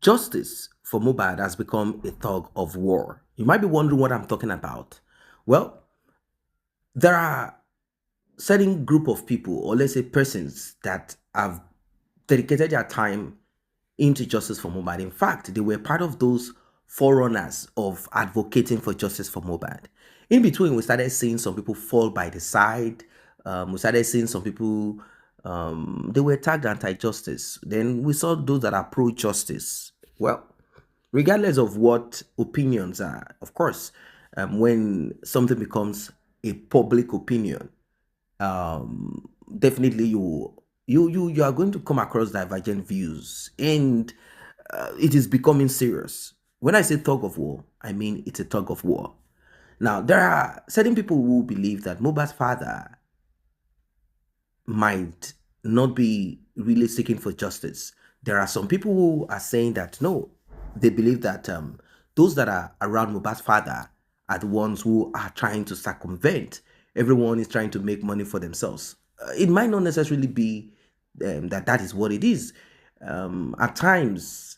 Justice for Mohbad has become a tug of war. You might be wondering what I'm talking about. Well, there are certain group of people, or let's say persons, that have dedicated their time into justice for Mohbad. In fact, they were part of those forerunners of advocating for justice for Mohbad. In between, we started seeing some people fall by the side. We started seeing some people, they were tagged anti-justice. Then we saw those that are pro-justice. Well, regardless of what opinions are, of course, when something becomes a public opinion, definitely you are going to come across divergent views, and it is becoming serious. When I say tug of war, I mean it's a tug of war. Now, there are certain people who believe that Mohbad's father might not be really seeking for justice. There are some people who are saying that no, they believe that those that are around Mohbad's father are the ones who are trying to circumvent. Everyone is trying to make money for themselves. It might not necessarily be that is what it is. At times,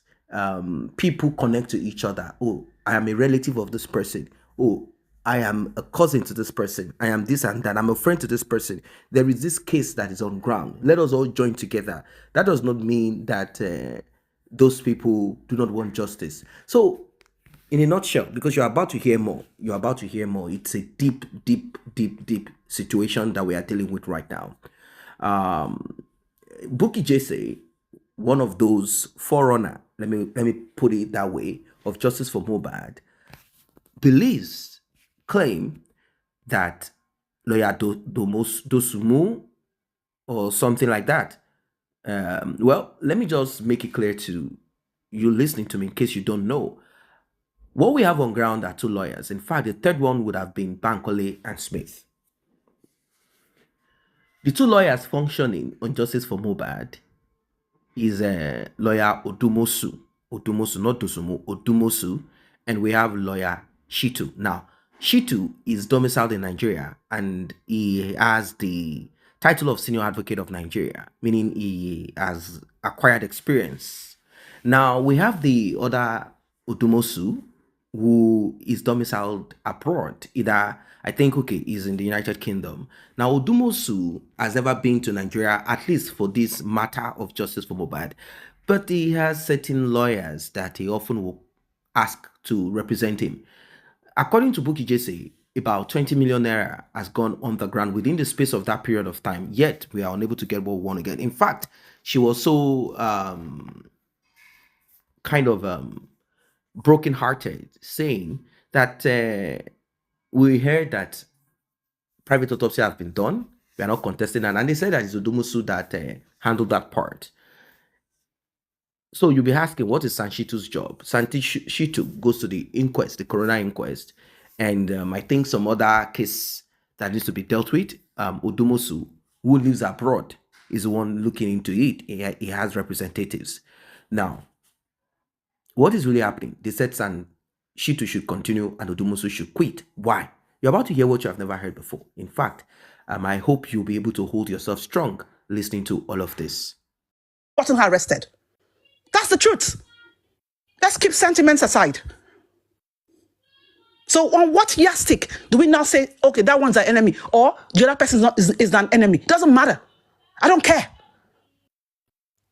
people connect to each other. Oh, I am a relative of this person. Oh, I am a cousin to this person. I am this and that. I'm a friend to this person. There is this case that is on ground. Let us all join together. That does not mean that those people do not want justice. So, in a nutshell, because you're about to hear more, It's a deep situation that we are dealing with right now. Bukky Jesse, one of those forerunner, let me put it that way, of justice for Mohbad, claim that lawyer Dosumu or something like that. Well, let me just make it clear to you listening to me in case you don't know. What we have on ground are two lawyers. In fact, the third one would have been Bankole and Smith. The two lawyers functioning on justice for Mohbad is lawyer Odumosu, not Dosumu, Odumosu, and we have lawyer Shitu. Now, Shitu is domiciled in Nigeria, and he has the title of Senior Advocate of Nigeria, meaning he has acquired experience. Now, we have the other Odumosu, who is domiciled abroad. Either, I think, okay, is in the United Kingdom. Now, Odumosu has never been to Nigeria, at least for this matter of justice for Mohbad, but he has certain lawyers that he often will ask to represent him. According to Bukky Jesse, about 20 million naira has gone on the ground within the space of that period of time, yet we are unable to get what we want again. In fact, she was so kind of brokenhearted, saying that we heard that private autopsy has been done. We are not contesting that. And they said that it's Odumusu that handled that part. So you'll be asking, what is Sanshitu's job? Shitu goes to the inquest, the coroner inquest, and I think some other case that needs to be dealt with. Odumusu, who lives abroad, is the one looking into it. He has representatives. Now, what is really happening? They said Shitu should continue and Odumusu should quit. Why? You're about to hear what you have never heard before. In fact, I hope you'll be able to hold yourself strong listening to all of this. Wasn't arrested. That's the truth. Let's keep sentiments aside. So on what yardstick do we now say, okay, that one's an enemy, or the other person is an enemy? Doesn't matter. I don't care.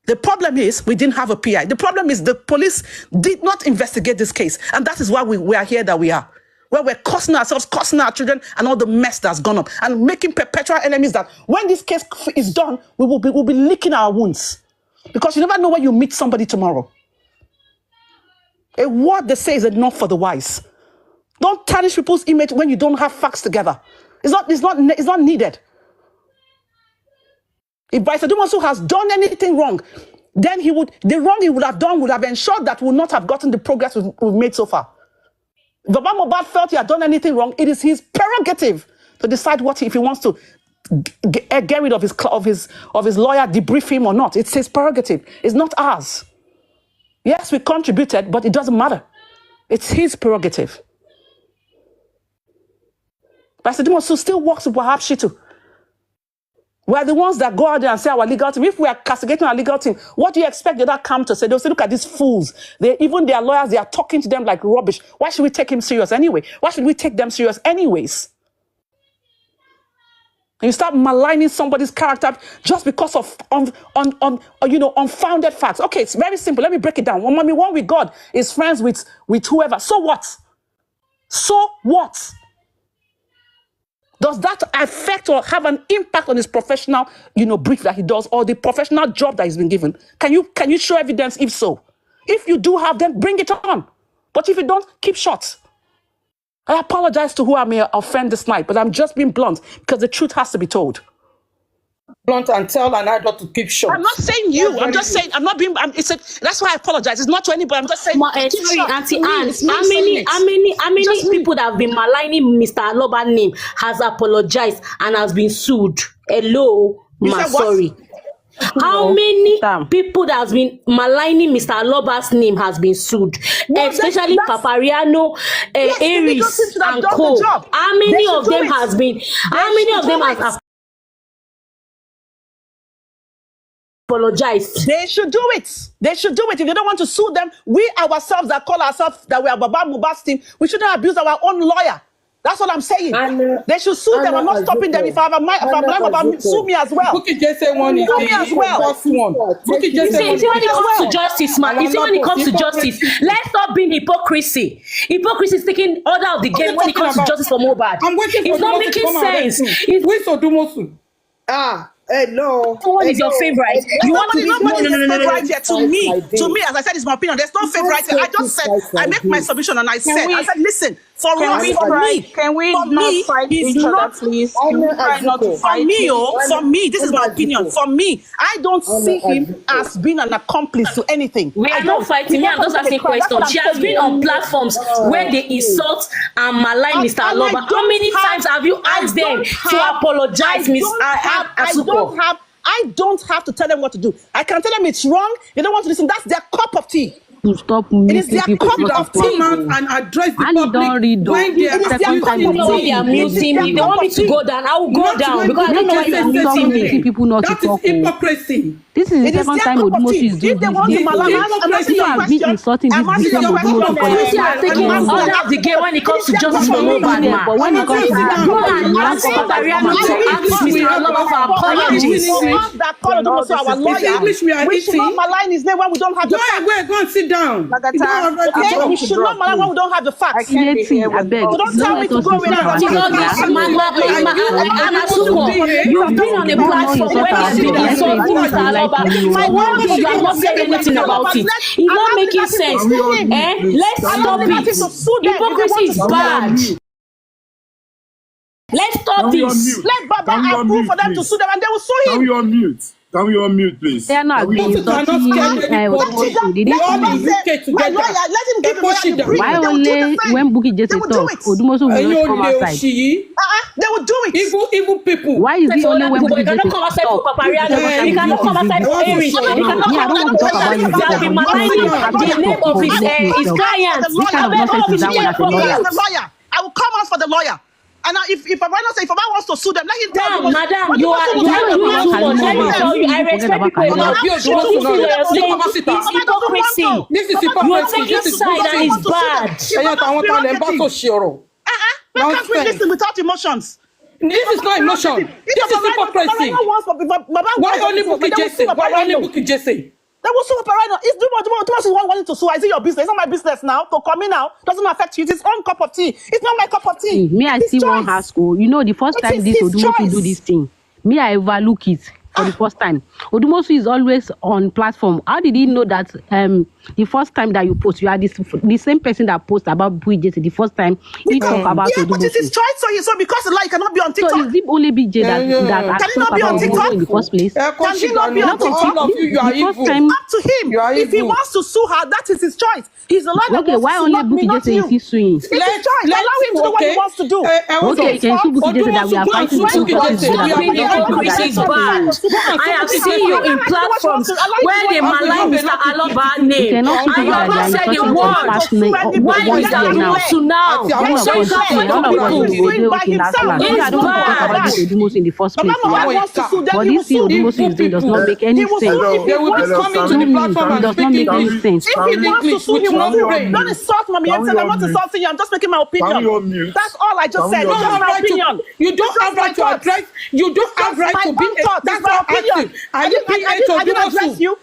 The problem is we didn't have a PI. The problem is the police did not investigate this case. And that is why we are here that we are. Where we're cursing ourselves, cursing our children, and all the mess that's gone up, and making perpetual enemies that when this case is done, we'll be licking our wounds. Because you never know when you meet somebody tomorrow. A word they say is enough for the wise. Don't tarnish people's image when you don't have facts together. It's not needed. If Bryce Adumosu has done anything wrong, then the wrong he would have done would have ensured that we would not have gotten the progress we've made so far. If Baba Mohbad felt he had done anything wrong, it is his prerogative to decide if he wants to get rid of his lawyer, debrief him or not. It's his prerogative. It's not ours. Yes, we contributed, but it doesn't matter. It's his prerogative. Bryce Adumosu still works with Wahab Shitu. We're the ones that go out there and say our legal team. If we are castigating our legal team, what do you expect the other camp to say? They'll say, look at these fools. Even their lawyers, they are talking to them like rubbish. Why should we take him serious anyway? Why should we take them serious anyways? And you start maligning somebody's character just because of unfounded facts. Okay, it's very simple. Let me break it down. One with God is friends with whoever. So what? So what? Does that affect or have an impact on his professional, brief that he does, or the professional job that he's been given? Can you show evidence if so? If you do have, then bring it on. But if you don't, keep short. I apologize to who I may offend this night, but I'm just being blunt because the truth has to be told. Blunt and tell an adult to keep short. I'm not saying you. I'm just saying I'm not being. That's why I apologize. It's not to anybody. I'm just saying. Sorry, Auntie Anne. How many people that have been maligning Mr. Aloba's name has apologized and has been sued? Hello, sorry. How many people that has been maligning Mr. Aloba's name has been sued? Especially Papariano, Aries, and Co. How many of them has been? How many of them has apologized? They should do it. They should do it. If they don't want to sue them, we ourselves that call ourselves that we are Baba Mohbad's team, we shouldn't abuse our own lawyer. That's what I'm saying. They should sue them. I'm not stopping them. If I have a mind about sue me as well. Bukky just say one is sue me as well. Bukky just say when it comes to justice, man. You see, when it comes to justice, let's stop being hypocrisy. Hypocrisy is taking order of the game when it comes to justice for Mohbad. It's not making sense. Where's Odumosu? Hello. What is your favorite? You want to be favorite here to me, as I said, it's my opinion. There's no favorite here. I just said I make my submission and I said, listen, for me, can we not fight each other, please? For me, this is my opinion. For me, I don't see him as being an accomplice to anything. We are not fighting. I'm just asking questions. She has been on platforms where they insult and malign Mr. Aloba. How many times have you asked them to apologize, Miss Asuko? I don't have to tell them what to do. I can tell them it's wrong. They don't want to listen. That's their cup of tea. To stop it is their cup of tea and address the public when they are muting me. They want me to go down. I will go down because I don't know why they are muting me. People not to talk. Hypocrisy. This is the second time Odumosu is doing this. You have been insulting this victim of Odumosu for years. You are taking order of the game when it comes to justice for Mohbad. But when it comes to go and ask Papariano to ask Mr. Aloba for apologies. That call Odumosu our lawyer. We should not malign his name when we don't have the facts. Go and sit down. We should not malign when we don't have the facts. I beg. Don't tell me to go away. You've been on a platform when it's been insulting Mr. Aloba. For one thing, you are not saying anything about it. It's not making sense. Let's stop it. Hypocrisy is bad. Let's stop this. Let Baba approve for them to sue them and they will sue him. Can we unmute, please? They are not being insulting. My lawyer, let him give the lawyer. Why only when Bukky just talk, Odumosu will not come outside? They will do it. Evil people. Why is it only when Bukky just come outside for Papariano? He cannot come outside for Aries. He cannot come outside for the name of his client. This kind of nonsense is that one as a lawyer. I will come out for the lawyer. And now, if Baba wants to sue them, let him tell them. Madam, you are too much. I respect people. It's hypocrisy. This is hypocrisy. You are taking side and it's bad. Why can't we listen without emotions? This is not emotion. This is hypocrisy. Why only Bukky Jesse? Why only Bukky Jesse? They will sue Papariano. It's Dumas wanting to sue. Is it your business? It's not my business now. To come in now doesn't affect you. It's his own cup of tea. It's not my cup of tea. Me, I see one house school. The first time this Odumosu do this thing, me, I overlook it for the first time. Odumosu is always on platform. How did he know that the first time that you post, you are the same person that post about BJ the first time he talk about Odumosu? But it is choice, so because the light cannot be on TikTok. So is it only BJ that can he not be on TikTok in the first place? Can he not be on TikTok? All of you are evil. Up to him. If he wants to sue her, that is his choice. He's the lawyer. Okay, why only Bukky Jesse is he suing? It's his choice. Allow him to do what he wants to do. Okay, can you sue Bukky Jesse that we are fighting? Hypocrisy is bad. I have seen you in platforms where they malign Mr. Aloba's name. I never said a word. Why is that Odumosu now? So you can't fight for people. In the first place. But this thing Odumosu is doing does not make any sense. They will be coming to the platform and does not make any sense. If he wants to sue, he wants to. Don't insult Mommy Emptied. I'm not insulting you. I'm just making my opinion. That's all I just said. You don't have right to address. You don't have right to be. That's my opinion. Are you PA to Odumosu?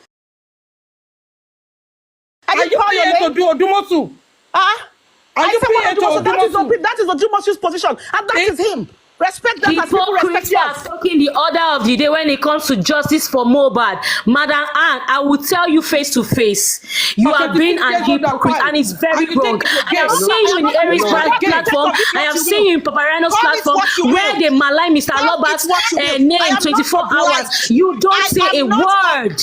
Are you PA to do Odumosu? Are you PA to Odumosu? That is Odumosu's position, and that is him. Respect that as people respect you. Are talking the order of the day when it comes to justice for Mohbad. Madam Anne, I will tell you face to face, you are being an hypocrite, and it's very wrong. I have seen you in the Aries platform. I have seen you in Paparano's platform where they malign Mr. Aloba's name 24 hours. You don't say a word.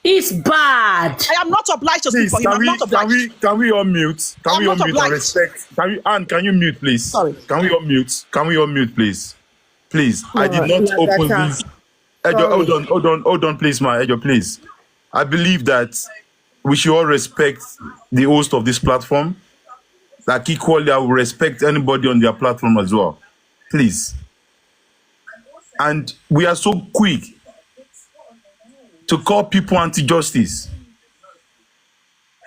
It's bad. I am not obliged to speak for him. Can we all mute? Can we all mute and respect? Anne, can you mute, please? Sorry. Can we all mute? Can we all mute, please? Please. I did not open this. Ejo, hold on, please, ma. Ejo, please. I believe that we should all respect the host of this platform. Like equally, I will respect anybody on their platform as well. Please. And we are so quick to call people anti-justice.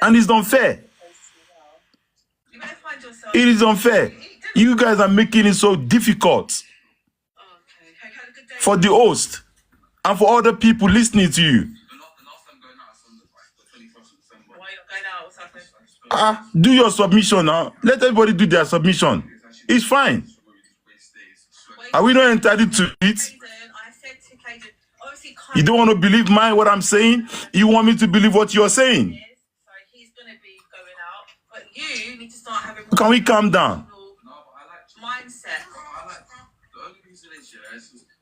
And it's unfair. It is unfair. You guys are making it so difficult for the host and for other people listening to you. Do your submission now. Let everybody do their submission. It's fine. Are we not entitled to it? You don't want to believe what I'm saying? You want me to believe what you're saying? Can we calm down?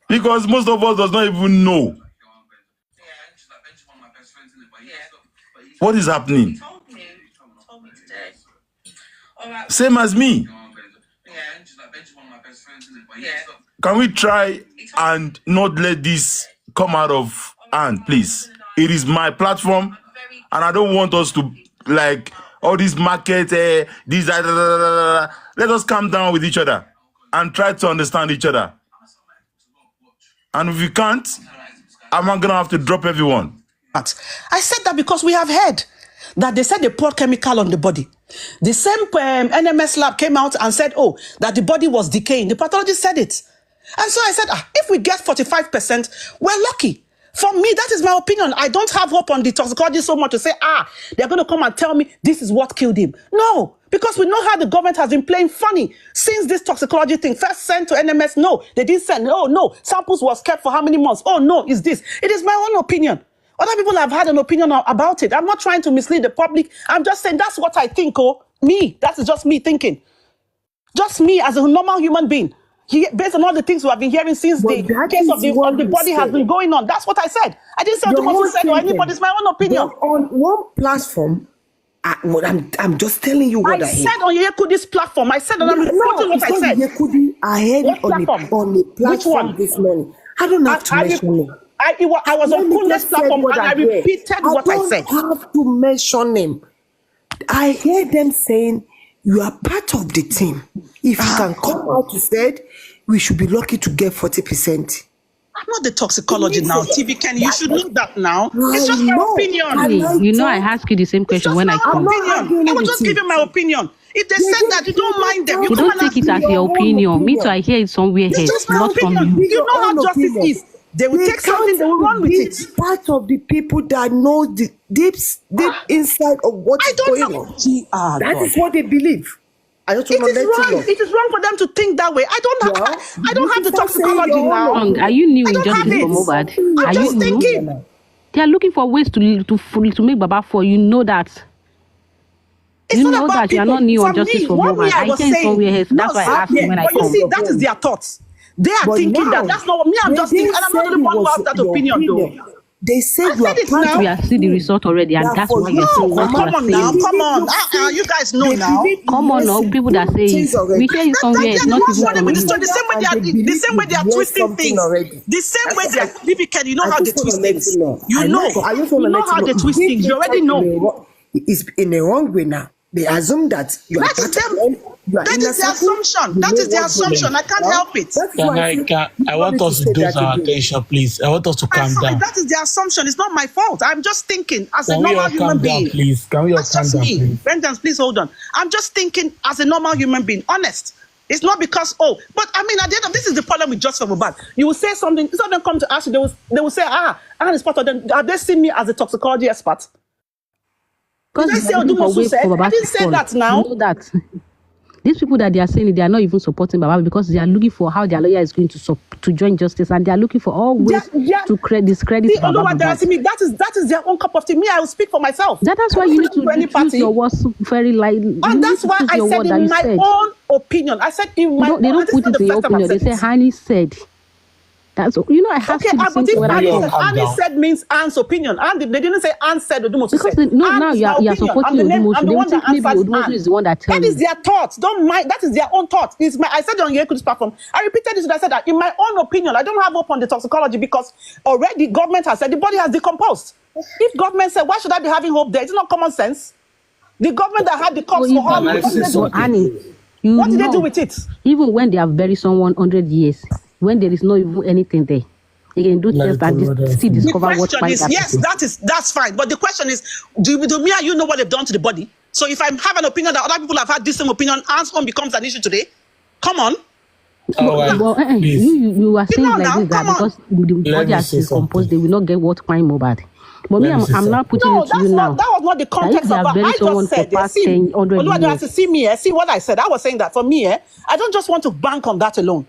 Because most of us does not even know what is happening. Same as me. Can we try and not let this come out of hand, please? It is my platform, and I don't want us to like all this market. These let us calm down with each other and try to understand each other. And if we can't, I'm not gonna have to drop everyone. I said that because we have heard that they said they poured chemical on the body. The same NMS lab came out and said, that the body was decaying. The pathologist said it. And so I said, if we get 45%, we're lucky. For me, that is my opinion. I don't have hope on the toxicologist so much to say, they're going to come and tell me this is what killed him. No, because we know how the government has been playing funny since this toxicology thing first sent to NMS. No, they didn't send. Oh, no, samples was kept for how many months? Oh, no, it's this. It is my own opinion. Other people have had an opinion about it. I'm not trying to mislead the public. I'm just saying that's what I think. Me, that is just me thinking. Just me as a normal human being. Based on all the things we have been hearing since the case of the body has been going on. That's what I said. I didn't say what said or anybody. It's my own opinion. On one platform, I'm just telling you what I heard. said on Yekudi's platform. I said, I'm reporting what I said. Yekudi, I heard it on the platform this morning. I don't have to mention him. I was on Kunle's platform and I repeated what I said. I don't have to mention him. I heard them saying, you are part of the team. If you can come out to say, we should be lucky to get 40%. I'm not the toxicology now, TV Ken. You should know that now. It's just my opinion. You know, I ask you the same question when I come. I was just giving my opinion. If they said that, you don't mind them. You don't take it as your opinion. Me too, I hear it somewhere else. It's just my opinion. You know how justice is. They will take something, they will run with it. Part of the people that know the deep inside of what is going on. That is what they believe. I just want to let you know. It is wrong for them to think that way. I don't have the toxicology now. Are you new in justice for Mohbad? I'm just thinking. They are looking for ways to make Baba fall. You know that. You know that you are not new on justice for Mohbad. I think somewhere else. That's why I asked you when I come. You see, that is their thoughts. They are thinking that. That's not what me. I'm just thinking. And I'm not the one who has that opinion, though. They said you are it now. We have seen the result already, and that's why you're saying what come on now, come on. You guys know now. Come on now, people that say it. We hear you somewhere, it's not even from you. The same way they are twisting things. The same way they are difficult. You know how they twist things. You know how they twist things. You already know. It's in a wrong way now. They assume that you are. That is the assumption. That is the assumption. I can't help it. I want us to do our attention, please. I want us to calm down. That is the assumption. It's not my fault. I'm just thinking as a normal human being. Please, can we all calm down, please? Vengeance, please hold on. I'm just thinking as a normal human being. Honest. It's not because but I mean, at the end of this is the problem with Justice for Mohbad. You will say something. Some of them come to ask you. They will say, I'm part of them. Have they seen me as a toxicology expert? Because I didn't say that now. You know that these people that they are saying they are not even supporting Baba because they are looking for how their lawyer is going to join justice, and they are looking for all ways to discredit Baba. That is their own cup of tea. Me, I will speak for myself. That's why you need to use your words very lightly. And that's why I said in my own opinion. I said in my own. They don't put it in your opinion. They say Hani said. That's I have to but if Annie said means Anne's opinion. And they didn't say Anne said Odumosu said. Because now you are supporting Odumosu. They will think maybe Odumosu is the one that tells you. That is their thoughts. Don't mind. That is their own thoughts. I said on Yeku's platform. I repeated this. I said that in my own opinion, I don't have hope on the toxicology because already government has said the body has decomposed. If government said, why should I be having hope there? It's not common sense. The government that had the cops for all what did they do with it? Even when they have buried someone 100 years, when there is no even anything there, they can do tests and still discover what might happen. Yes, that's fine. But the question is, do me and you know what they've done to the body? So if I have an opinion that other people have had this same opinion, Anne's own becomes an issue today. Come on. You are saying like this that because the body has decomposed, they will not get what crime Mohbad. But me, I'm not putting it to you now. That was not the context of what I just said. See what I said. I was saying that for me, I don't just want to bank on that alone.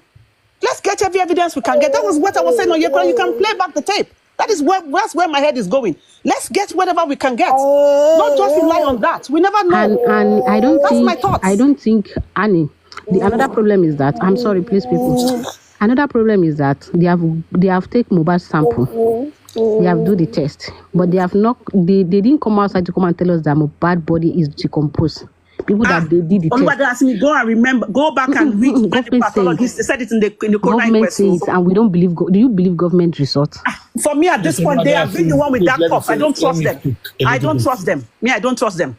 Let's get every evidence we can get. That was what I was saying on Yekura. You can play back the tape. That's where my head is going. Let's get whatever we can get. Not just rely on that. We never know. And I don't That's think my thoughts. I don't think Annie. Another problem is that I'm sorry, please, people. Another problem is that they have taken Mohbad's sample. They have do the test, but they have not. They didn't come outside to come and tell us that Mohbad's body is decomposed. People that they did the test. Asked me, go back and read the pathologist. They said it in the coroner inquest. Government says, and we don't believe. Do you believe government results? For me, at this point, they have been the one with that cough. I don't trust them. I don't trust them. I don't trust them.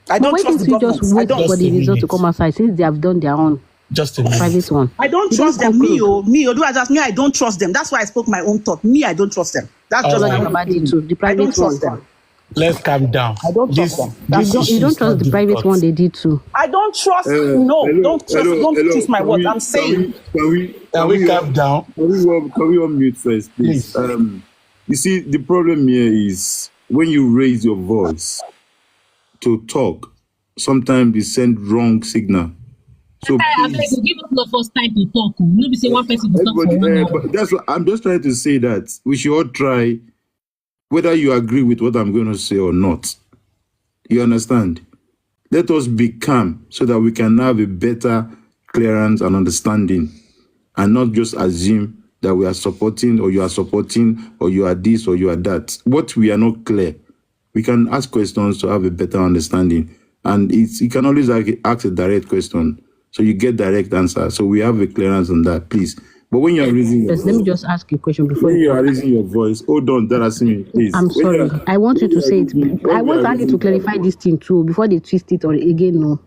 I don't trust the government. Just wait for the result to come outside since they have done their own. Just a private one. I don't trust them. I don't trust them. That's why I spoke my own thought. I don't trust them. That's just my own. The private one. Let's calm down. I don't trust them. You don't trust the private one they did too. I don't trust. Don't twist my words. I'm saying. Can we calm down? Can we unmute first, please? You see, the problem here is when you raise your voice to talk, sometimes you send wrong signal. So please, give us the first time to talk. Nobody say one person to talk for 1 hour. But that's what I'm just trying to say, that we should all try, whether you agree with what I'm going to say or not. You understand? Let us be calm so that we can have a better clearance and understanding, and not just assume that we are supporting or you are supporting or you are this or you are that. What we are not clear, we can ask questions to have a better understanding. And you can always ask a direct question, so you get direct answer. So we have a clearance on that, please. But when you are raising your voice, let me just ask you a question before you are raising your voice. Hold on, Darasimi, please. I'm sorry. I want you to say it. I want Ali to clarify this thing too before they twist it or again. No.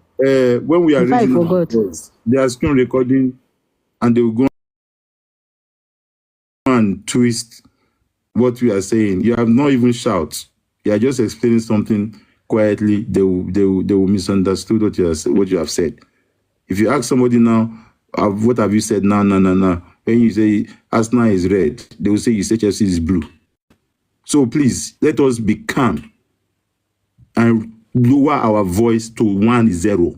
When we are raising our voice, they are screen recording, and they will go and twist what we are saying. You have not even shout. You are just explaining something quietly. They will misunderstood what you have said. If you ask somebody now, what have you said? No. When you say Arsenal is red, they will say you say Chelsea is blue. So please, let us be calm and lower our voice to 1-0.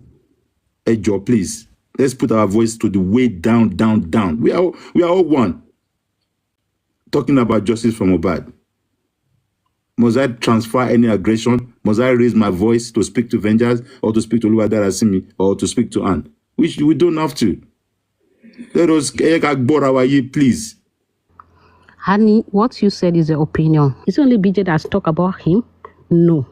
Ejo, please. Let's put our voice to the way down. We are all one. Talking about justice for Mohbad. Must I transfer any aggression? Must I raise my voice to speak to Vengeance or to speak to Oluwadarasimi or to speak to Anne? We don't have to. Let us please. Honey, what you said is your opinion. Is it only BJ that's talk about him? No.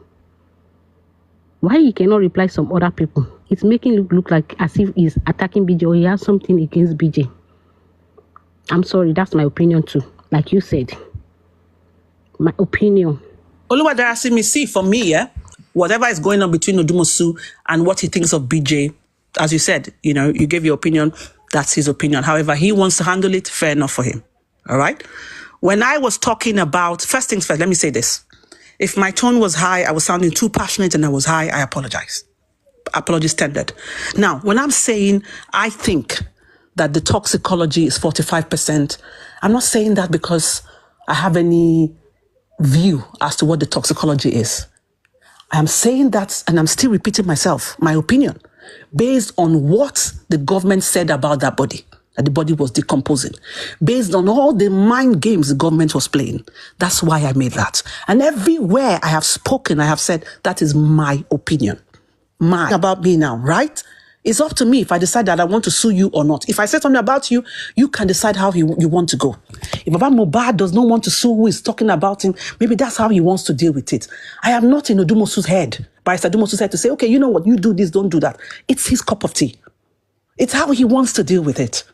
Why he cannot reply some other people? It's making it look like as if he's attacking BJ or he has something against BJ. I'm sorry, that's my opinion too. Like you said. My opinion. Oluwadarasimi, see, for me, yeah, whatever is going on between Odumosu and what he thinks of BJ, as you said, you know, you gave your opinion, that's his opinion. However, he wants to handle it, fair enough for him. All right? When I was talking about, first things first, let me say this. If my tone was high, I was sounding too passionate and I was high, I apologize. Apology standard. Now, when I'm saying I think that the toxicology is 45%, I'm not saying that because I have any view as to what the toxicology is. I am saying that, and I'm still repeating myself, my opinion, based on what the government said about that body, that the body was decomposing, based on all the mind games the government was playing. That's why I made that. And everywhere I have spoken, I have said, that is my opinion. My about me now, right? It's up to me if I decide that I want to sue you or not. If I say something about you, you can decide how you want to go. If Baba Mohbad does not want to sue who is talking about him, maybe that's how he wants to deal with it. I am not in Odumosu's head, Barrister Odumosu's head to say, okay, you know what, you do this, don't do that. It's his cup of tea. It's how he wants to deal with it.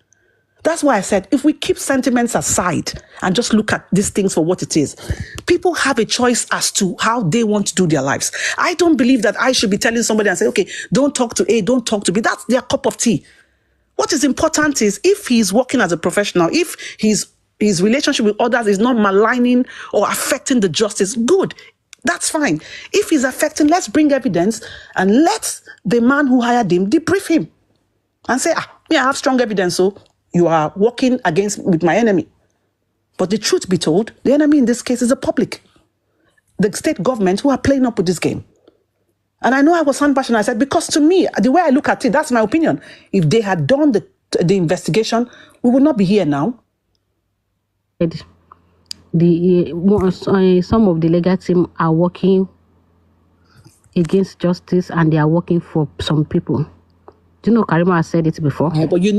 That's why I said, if we keep sentiments aside and just look at these things for what it is, people have a choice as to how they want to do their lives. I don't believe that I should be telling somebody and say, okay, don't talk to A, don't talk to B. That's their cup of tea. What is important is if he's working as a professional, if his relationship with others is not maligning or affecting the justice, good. That's fine. If he's affecting, let's bring evidence and let the man who hired him debrief him and say, I have strong evidence, so you are working with my enemy. But the truth be told, the enemy in this case is the public, the state government who are playing up with this game. And I know I was unpassionate. I said, because to me, the way I look at it, that's my opinion. If they had done the investigation, we would not be here now. Some of the legal team are working against justice and they are working for some people. Do you know Karima has said it before?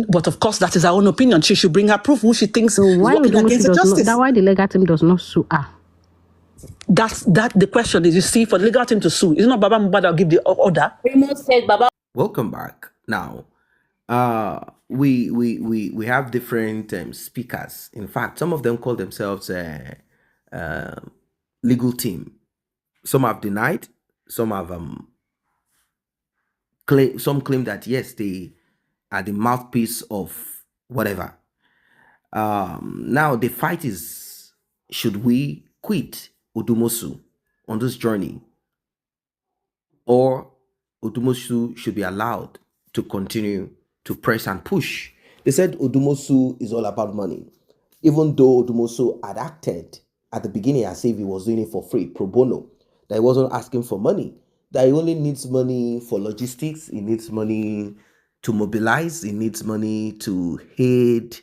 But of course, that is her own opinion. She should bring her proof who she thinks is working against the justice. That's why the legal team does not sue her. That's the question is, you see, for the legal team to sue, it's not Baba Mohbad that will give the order. Welcome back. Now, we have different speakers. In fact, some of them call themselves legal team. Some have denied. Some have some claim that yes, they are the mouthpiece of whatever. Now the fight is, should we quit Odumosu on this journey, or Odumosu should be allowed to continue to press and push? They said Odumosu is all about money, even though Odumosu had acted at the beginning as if he was doing it for free, pro bono, that he wasn't asking for money, that he only needs money for logistics, he needs money to mobilize, he needs money to aid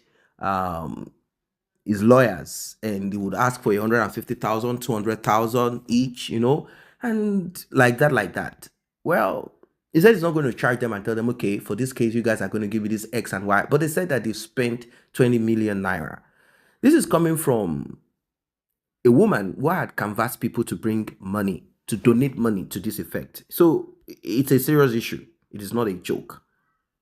his lawyers, and he would ask for 150,000, 200,000 each, you know, and like that. Well, he said he's not going to charge them and tell them, okay, for this case, you guys are going to give me this X and Y. But they said that they've spent 20 million naira. This is coming from a woman who had canvassed people to bring money, to donate money to this effect. So it's a serious issue. It is not a joke.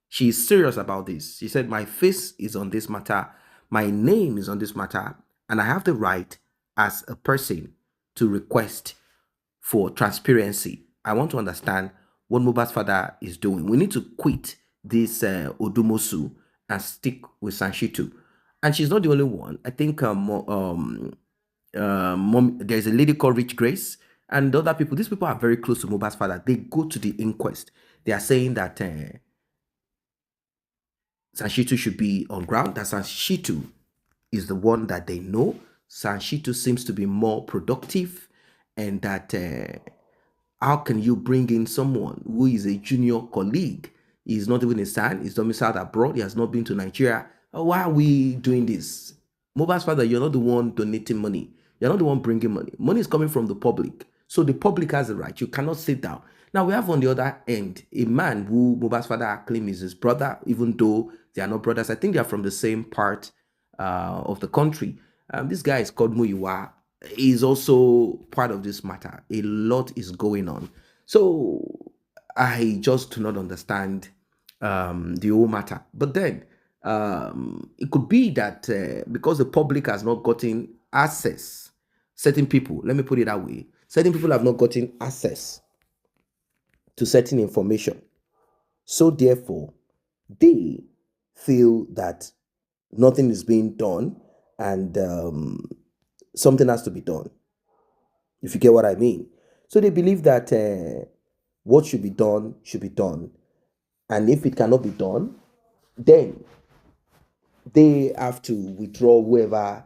She is serious about this. She said, my face is on this matter. My name is on this matter. And I have the right as a person to request for transparency. I want to understand what Mohbad's father is doing. We need to quit this Odumosu and stick with Sanshitu. And she's not the only one. I think there's a lady called Rich Grace and other people. These people are very close to Mohbad's father. They go to the inquest. They are saying that Sanshitu should be on ground, that Sanshitu is the one that they know. Sanshitu seems to be more productive, and that how can you bring in someone who is a junior colleague? He's not even a son, he's domiciled abroad, he has not been to Nigeria. Why are we doing this? Mohbad's father, you're not the one donating money. You're not the one bringing money. Money is coming from the public. So the public has a right. You cannot sit down. Now, we have on the other end a man who Mohbad's father claims is his brother, even though they are not brothers. I think they are from the same part of the country. This guy is called Muiwa. Is also part of this matter. A lot is going on. So I just do not understand the whole matter. But then it could be that because the public has not gotten access, certain people, let me put it that way, certain people have not gotten access to certain information. So therefore, they feel that nothing is being done and something has to be done. If you get what I mean. So they believe that what should be done should be done. And if it cannot be done, then they have to withdraw whoever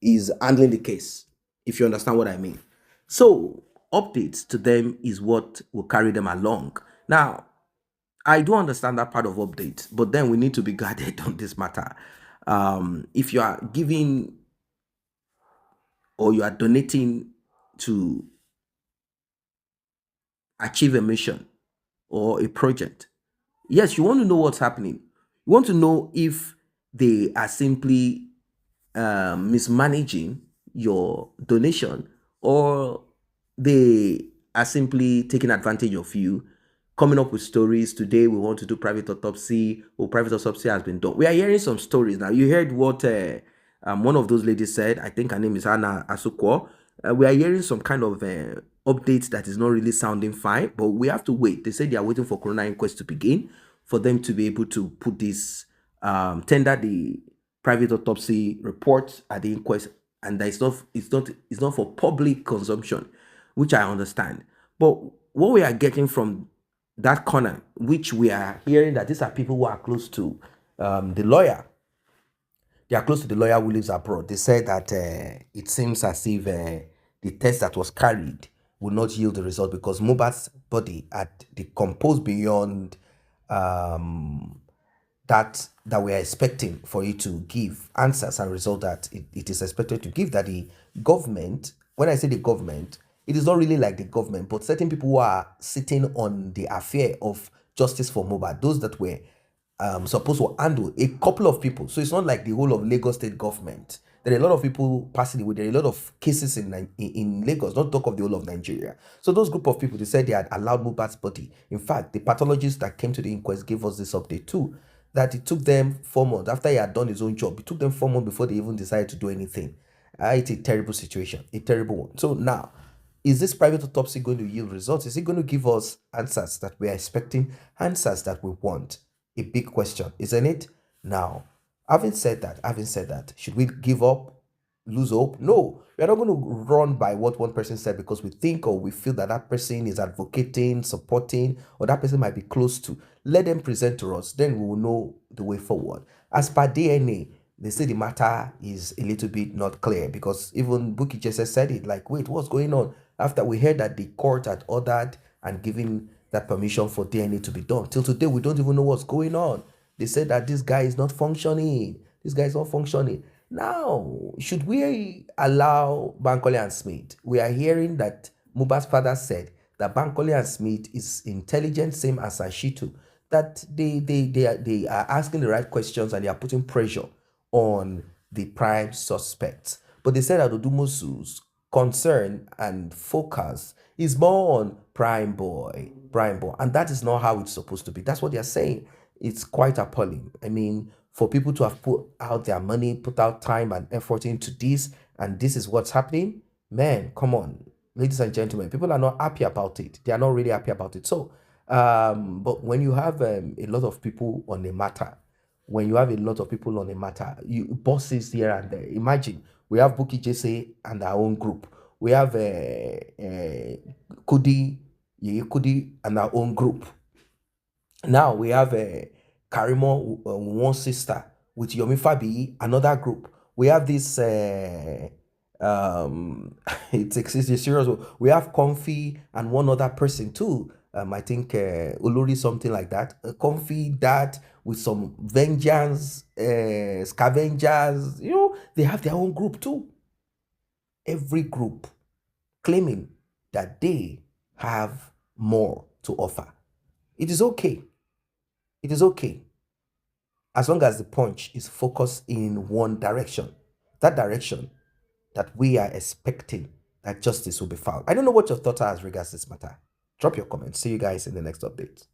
is handling the case, if you understand what I mean. So updates to them is what will carry them along. Now, I do understand that part of updates, but then we need to be guarded on this matter. If you are giving or you are donating to achieve a mission or a project, yes, you want to know what's happening. You want to know if they are simply mismanaging your donation or they are simply taking advantage of you, coming up with stories. Today we want to do private autopsy, or private autopsy has been done. We are hearing some stories now. You heard what one of those ladies said. I think her name is Anna Asukwo. We are hearing some kind of updates that is not really sounding fine, but we have to wait. They say they are waiting for coroner inquest to begin for them to be able to put this tender the private autopsy report at the inquest, and that it's not for public consumption, which I understand. But what we are getting from that corner, which we are hearing that these are people who are close to the lawyer. They are close to the lawyer who lives abroad. They said that it seems as if the test that was carried will not yield the result because Mohbad's body had decomposed beyond that we are expecting for it to give answers and result that it is expected to give. That the government, when I say the government, it is not really like the government, but certain people who are sitting on the affair of justice for Mohbad, those that were supposed to handle a couple of people. So it's not like the whole of Lagos state government. There are a lot of people passing away. There are a lot of cases in Lagos, not talk of the whole of Nigeria. So those group of people, they said they had allowed Mohbad's body. In fact, the pathologist that came to the inquest gave us this update too, that it took them 4 months after he had done his own job. It took them 4 months before they even decided to do anything. It's a terrible situation, a terrible one. So now, is this private autopsy going to yield results? Is it going to give us answers that we are expecting, answers that we want? A big question, isn't it? Now, having said that, should we give up, lose hope? No, we are not going to run by what one person said because we think or we feel that that person is advocating, supporting, or that person might be close to. Let them present to us, then we will know the way forward. As per DNA, they say the matter is a little bit not clear because even Buki just said it like, wait, what's going on? After we heard that the court had ordered and given that permission for DNA to be done. Till today, we don't even know what's going on. They said that this guy is not functioning. This guy is not functioning. Now, should we allow Bankole and Smith? We are hearing that Mohbad's father said that Bankole and Smith is intelligent, same as Ashitu, that they are asking the right questions and they are putting pressure on the prime suspects. But they said that Odumosu's concern and focus is more on prime boy, and that is not how it's supposed to be. That's what they are saying. It's quite appalling. I mean, for people to have put out their money, put out time and effort into this, and this is what's happening, man, come on, ladies and gentlemen, people are not happy about it. They are not really happy about it. So, but when you have a lot of people on a matter, you bosses here and there. Imagine we have Buki Jesse and our own group. We have Kudi, Yeye Kudi and our own group. Now we have Karimo, one sister, with Yomi Fabi, another group. We have this it's a serious one. We have Comfy and one other person too. I think Uluri, something like that. Comfy, that with some vengeance, scavengers, they have their own group too. Every group claiming that they have more to offer. It is okay. It is okay. as long as the punch is focused in one direction, that direction that we are expecting that justice will be found. I don't know what your thoughts are as regards this matter. Drop your comments. See you guys in the next update.